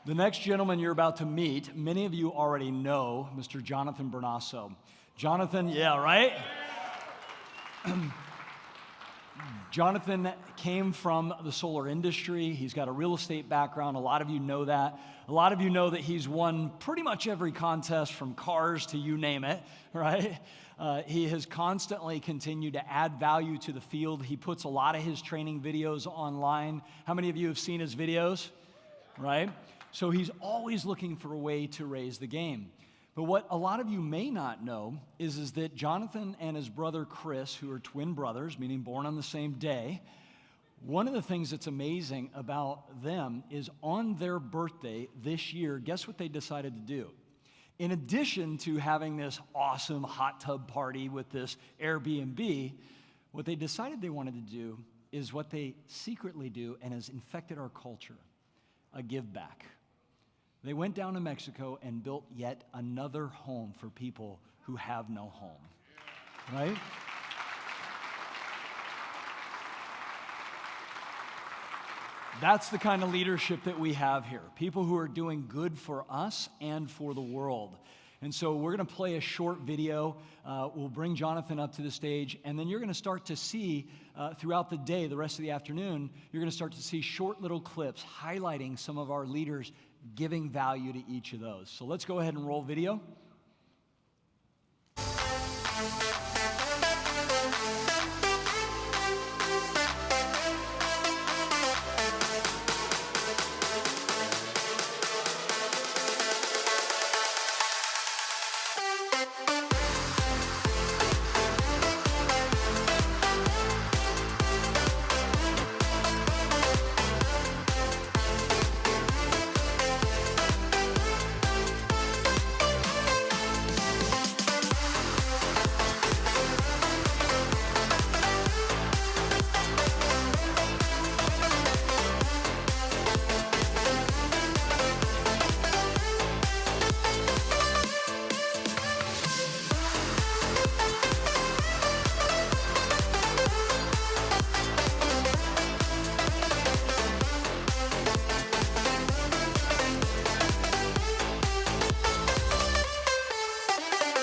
The next gentleman you're about to meet, many of you already know, Mr. Jonathan Brunasso. Jonathan, yeah, right? Jonathan came from the solar industry. He's got a real estate background. A lot of you know that. A lot of you know that he's won pretty much every contest from cars to you name it, right? He has constantly continued to add value to the field. He puts a lot of his training videos online. How many of you have seen his videos, right? So he's always looking for a way to raise the game. But what a lot of you may not know is that Jonathan and his brother Chris, who are twin brothers, meaning born on the same day, one of the things that's amazing about them is on their birthday this year, guess what they decided to do? In addition to having this awesome hot tub party with this Airbnb, what they decided they wanted to do is what they secretly do and has infected our culture, a give back. They went down to Mexico and built yet another home for people who have no home, right? That's the kind of leadership that we have here. People who are doing good for us and for the world. And so we're going to play a short video. We'll bring Jonathan up to the stage, and then you're going to start to see throughout the day, the rest of the afternoon, you're going to start to see short little clips highlighting some of our leaders giving value to each of those. So let's go ahead and roll video.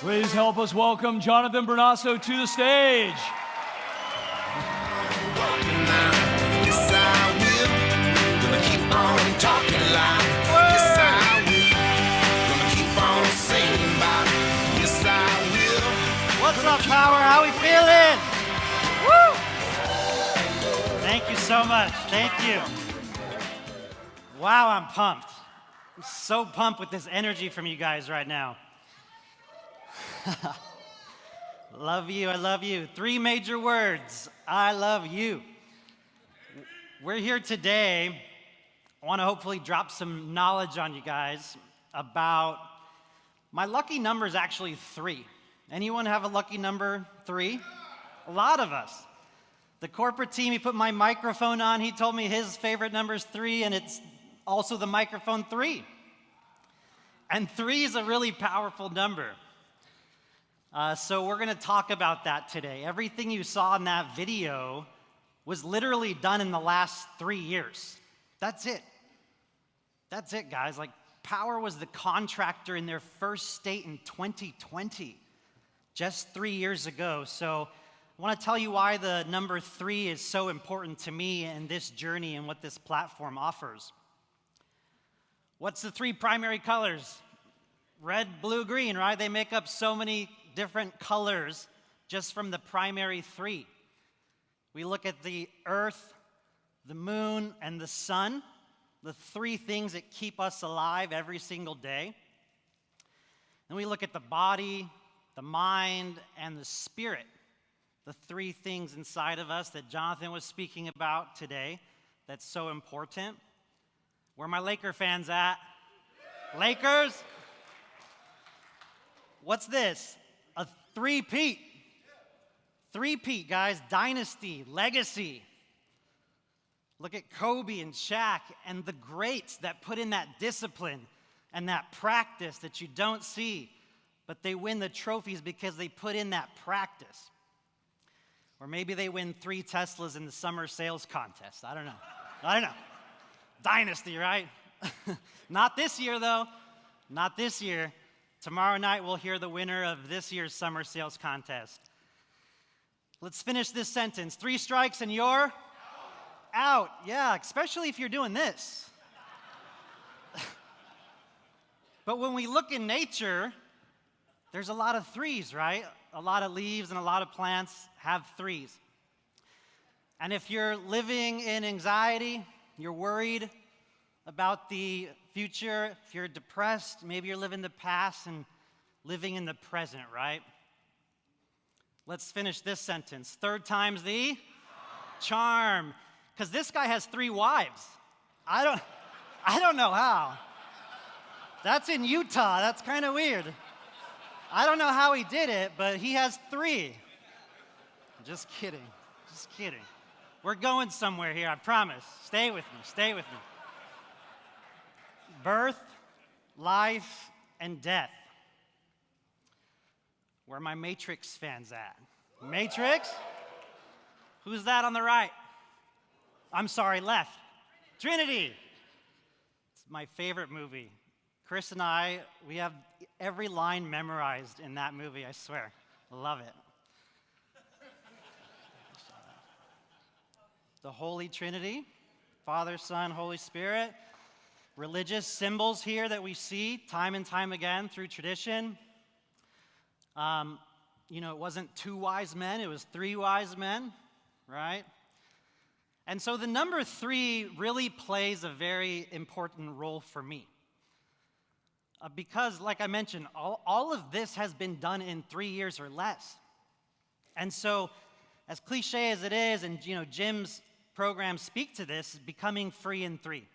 Please help us welcome Jonathan Brunasso to the stage. What's up, Powur? How we feeling? Woo! Thank you so much. Thank you. Wow, I'm pumped. I'm so pumped with this energy from you guys right now. Love you, I love you. 3 major words, I love you. We're here today. I want to hopefully drop some knowledge on you guys about my lucky number is actually 3. Anyone have a lucky number 3? A lot of us. The corporate team, he put my microphone on. He told me his favorite number is 3, and it's also the microphone 3. And 3 is a really powerful number. So we're going to talk about that today. Everything you saw in that video was literally done in the last 3 years. That's it. That's it, guys. Like, Powur was the contractor in their first state in 2020, just 3 years ago. So I want to tell you why the number 3 is so important to me in this journey and what this platform offers. What's the 3 primary colors? Red, blue, green, right? They make up so many different colors just from the primary 3. We look at the earth, the moon, and the sun, the 3 things that keep us alive every single day. Then we look at the body, the mind, and the spirit, the 3 things inside of us that Jonathan was speaking about today that's so important. Where are my Laker fans at? Lakers? What's this? A 3-peat. 3-peat, guys. Dynasty, legacy. Look at Kobe and Shaq and the greats that put in that discipline and that practice that you don't see, but they win the trophies because they put in that practice. Or maybe they win 3 Teslas in the summer sales contest. I don't know. Dynasty, right? Not this year, though. Not this year. Tomorrow night, we'll hear the winner of this year's summer sales contest. Let's finish this sentence. 3 strikes and you're out. Yeah, especially if you're doing this. But when we look in nature, there's a lot of 3s, right? A lot of leaves and a lot of plants have 3s. And if you're living in anxiety, you're worried about the future, if you're depressed, maybe you're living the past and living in the present, right? Let's finish this sentence. 3rd time's the charm. Because this guy has 3 wives. I don't know how. That's in Utah. That's kind of weird. I don't know how he did it, but he has 3. Just kidding. Just kidding. We're going somewhere here, I promise. Stay with me. Stay with me. Birth, life, and death. Where are my Matrix fans at? Matrix? Who's that on the right? I'm sorry, left. Trinity. It's my favorite movie. Chris and I, we have every line memorized in that movie, I swear. Love it. The Holy Trinity, Father, Son, Holy Spirit. Religious symbols here that we see time and time again through tradition. It wasn't 2 wise men, it was 3 wise men, right? And so the number 3 really plays a very important role for me. Because, like I mentioned, all of this has been done in 3 years or less. And so, as cliche as it is, and Jim's programs speak to this, becoming free in 3.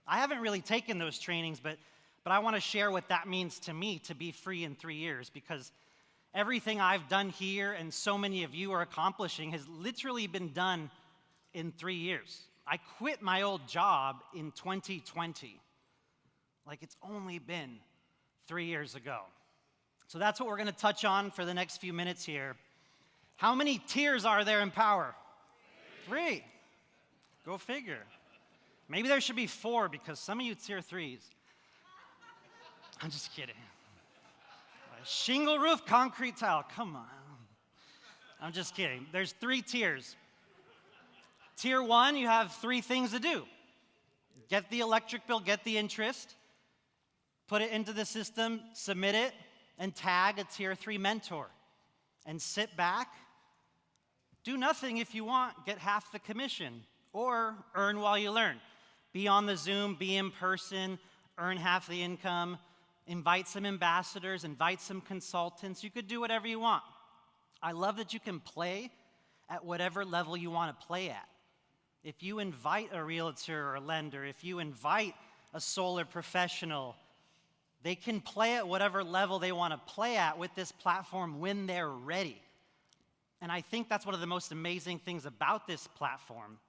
I haven't really taken those trainings, but I want to share what that means to me to be free in 3 years, because everything I've done here and so many of you are accomplishing has literally been done in 3 years. I quit my old job in 2020. Like, it's only been 3 years ago. So that's what we're going to touch on for the next few minutes here. How many tiers are there in Powur? 3. Go figure. Maybe there should be 4 because some of you tier 3s. I'm just kidding. Shingle roof, concrete tile. Come on. I'm just kidding. There's 3 tiers. Tier 1, you have 3 things to do. Get the electric bill, get the interest, put it into the system, submit it, and tag a tier 3 mentor. And sit back. Do nothing if you want. Get half the commission. Or earn while you learn. Be on the Zoom, be in person, earn half the income, invite some ambassadors, invite some consultants. You could do whatever you want. I love that you can play at whatever level you want to play at. If you invite a realtor or a lender, if you invite a solar professional, they can play at whatever level they want to play at with this platform when they're ready. And I think that's one of the most amazing things about this platform.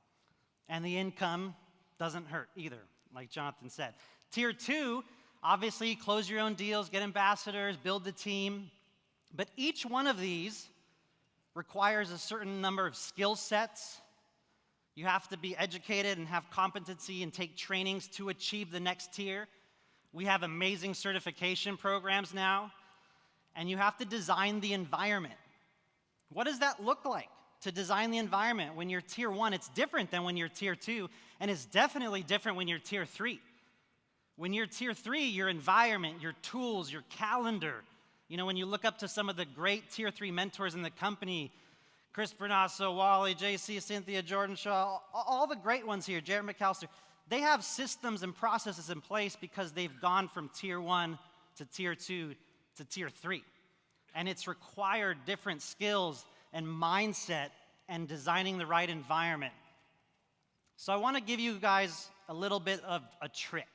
And the income doesn't hurt either, like Jonathan said. Tier 2, obviously, close your own deals, get ambassadors, build the team. But each one of these requires a certain number of skill sets. You have to be educated and have competency and take trainings to achieve the next tier. We have amazing certification programs now. And you have to design the environment. What does that look like? To design the environment when you're tier 1, it's different than when you're tier 2, and it's definitely different when you're tier 3. When you're tier 3, your environment, your tools, your calendar, when you look up to some of the great tier 3 mentors in the company, Chris Brunasso, Wally, JC, Cynthia, Jordan Shaw, all the great ones here, Jared McAllister, they have systems and processes in place because they've gone from tier 1 to tier 2 to tier 3. And it's required different skills and mindset and designing the right environment. So I want to give you guys a little bit of a trick.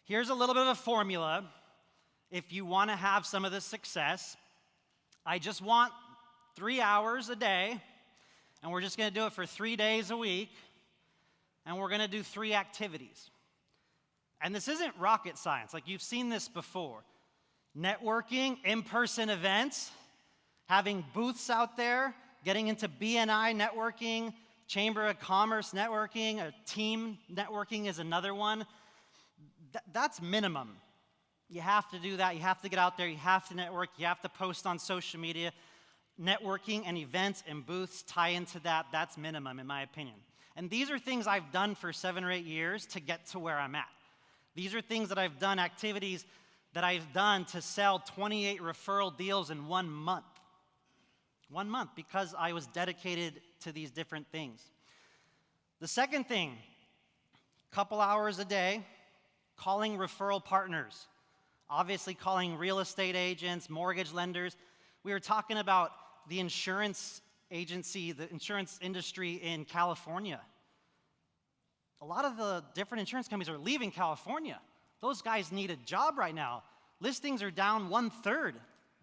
Here's a little bit of a formula. If you want to have some of the success, I just want 3 hours a day, and we're just going to do it for 3 days a week, and we're going to do 3 activities. And this isn't rocket science. Like, you've seen this before. Networking, in-person events, having booths out there, getting into BNI networking, Chamber of Commerce networking, a team networking is another one. That's minimum. You have to do that. You have to get out there. You have to network. You have to post on social media. Networking and events and booths tie into that. That's minimum, in my opinion. And these are things I've done for 7 or 8 years to get to where I'm at. These are things that I've done, activities that I've done to sell 28 referral deals in 1 month. 1 month, because I was dedicated to these different things. The second thing, couple hours a day, calling referral partners. Obviously calling real estate agents, mortgage lenders. We were talking about the insurance agency, the insurance industry in California. A lot of the different insurance companies are leaving California. Those guys need a job right now. Listings are down 1/3.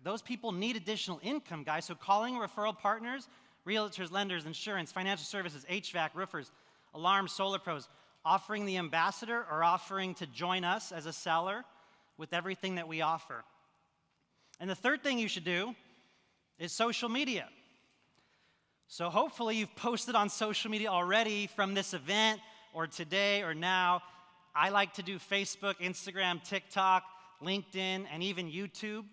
Those people need additional income, guys. So calling referral partners, realtors, lenders, insurance, financial services, HVAC, roofers, alarms, solar pros, offering the ambassador or offering to join us as a seller with everything that we offer. And the third thing you should do is social media. So hopefully you've posted on social media already from this event or today or now. I like to do Facebook, Instagram, TikTok, LinkedIn, and even YouTube.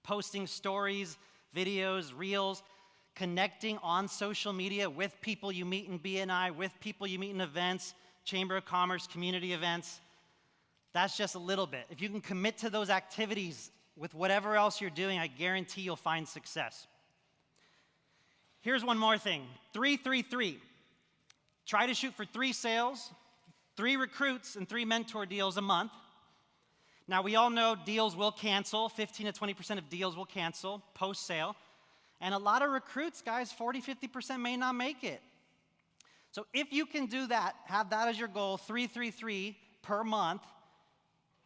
Posting stories, videos, reels, connecting on social media with people you meet in BNI, with people you meet in events, Chamber of Commerce, community events. That's just a little bit. If you can commit to those activities with whatever else you're doing, I guarantee you'll find success. Here's one more thing, 3-3-3. Try to shoot for 3 sales, 3 recruits, and 3 mentor deals a month. Now, we all know deals will cancel. 15 to 20% of deals will cancel post-sale. And a lot of recruits, guys, 40, 50% may not make it. So if you can do that, have that as your goal, 3-3-3 per month,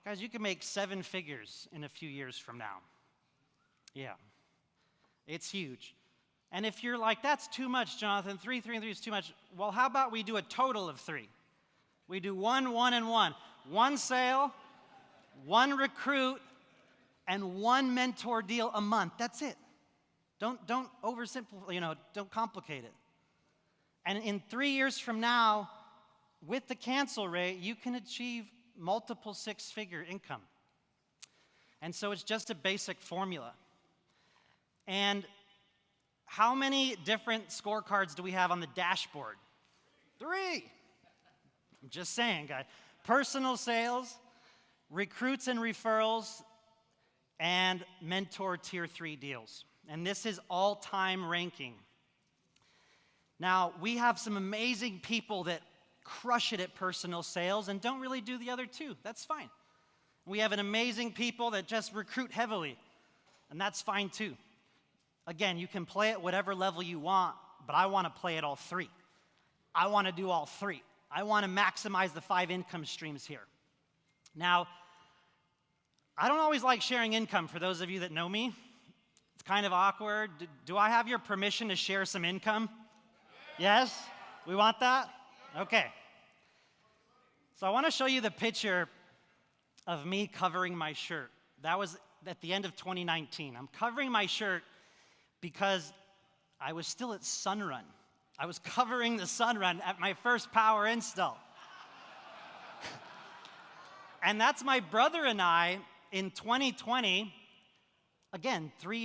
guys, you can make 7 figures in a few years from now. Yeah, it's huge. And if you're like, that's too much, Jonathan, 3-3-3 is too much. Well, how about we do a total of 3? We do 1, 1, and 1. 1 sale, 1 recruit, and 1 mentor deal a month. That's it. Don't oversimplify, don't complicate it. And in 3 years from now, with the cancel rate, you can achieve multiple 6-figure income. And so it's just a basic formula. And how many different scorecards do we have on the dashboard? 3. I'm just saying, guys. Personal sales, recruits and referrals, and mentor tier 3 deals. And this is all-time ranking. Now, we have some amazing people that crush it at personal sales and don't really do the other 2. That's fine. We have an amazing people that just recruit heavily, and that's fine too. Again, you can play at whatever level you want, but I want to play at all 3. I want to do all 3. I want to maximize the 5 income streams here. Now, I don't always like sharing income for those of you that know me. It's kind of awkward. Do I have your permission to share some income? Yes? We want that? Okay. So I want to show you the picture of me covering my shirt. That was at the end of 2019. I'm covering my shirt because I was still at Sunrun. I was covering the Sunrun at my first Powur install. And that's my brother and I in 2020. Again, 3.5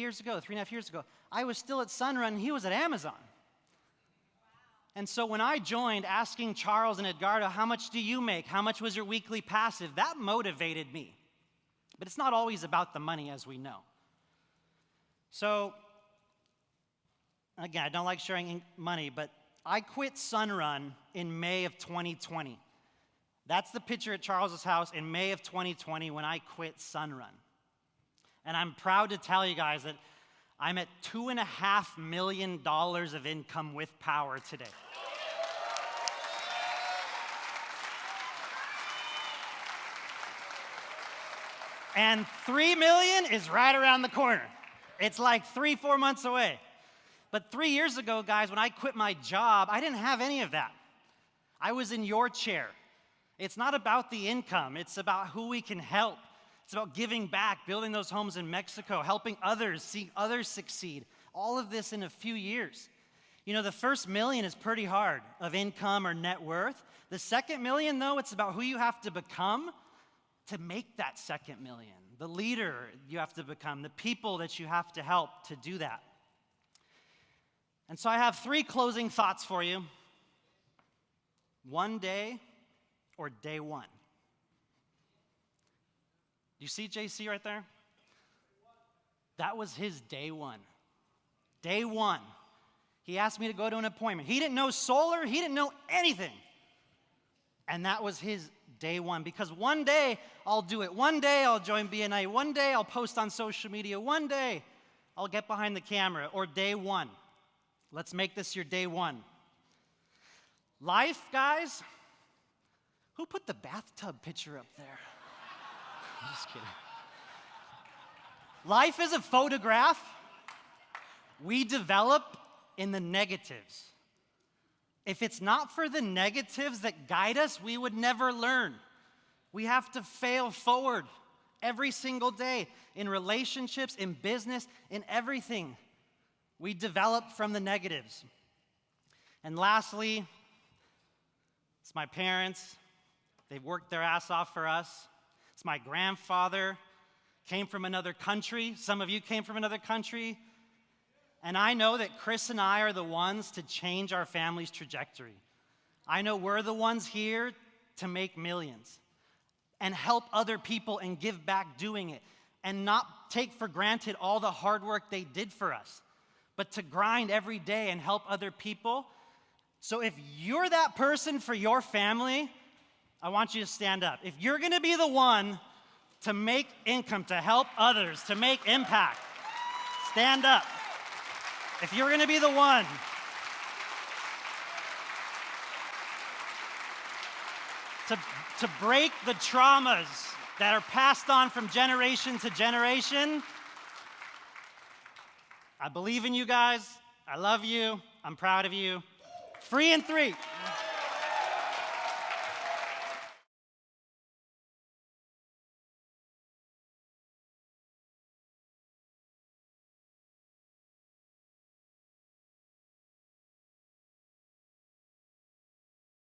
years ago, I was still at Sunrun, he was at Amazon. And so when I joined asking Charles and Edgardo, how much do you make? How much was your weekly passive? That motivated me. But it's not always about the money, as we know. So, again, I don't like sharing money, but I quit Sunrun in May of 2020. That's the picture at Charles's house in May of 2020 when I quit Sunrun. And I'm proud to tell you guys that I'm at $2.5 million of income with Powur today. And $3 million is right around the corner. It's like 3-4 months away. But 3 years ago, guys, when I quit my job, I didn't have any of that. I was in your chair. It's not about the income. It's about who we can help. It's about giving back, building those homes in Mexico, helping others, seeing others succeed. All of this in a few years. You know, the first $1 million is pretty hard of income or net worth. The second $1 million, though, it's about who you have to become to make that second million, the leader you have to become, the people that you have to help to do that. And so I have 3 closing thoughts for you. One day or day one. You see JC right there? That was his day one. Day one. He asked me to go to an appointment. He didn't know solar. He didn't know anything. And that was his day one. Because one day I'll do it. One day I'll join BNI. One day I'll post on social media. One day I'll get behind the camera. Or day one. Let's make this your day one. Life, guys. Who put the bathtub picture up there? I'm just kidding. Life is a photograph we develop in the negatives. If it's not for the negatives that guide us, we would never learn. We have to fail forward every single day in relationships, in business, in everything. We develop from the negatives. And lastly, it's my parents. They've worked their ass off for us. It's my grandfather. Came from another country. Some of you came from another country. And I know that Chris and I are the ones to change our family's trajectory. I know we're the ones here to make millions and help other people and give back doing it and not take for granted all the hard work they did for us, but to grind every day and help other people. So if you're that person for your family, I want you to stand up. If you're gonna be the one to make income, to help others, to make impact, stand up. If you're gonna be the one to break the traumas that are passed on from generation to generation, I believe in you guys. I love you. I'm proud of you. 3 and 3.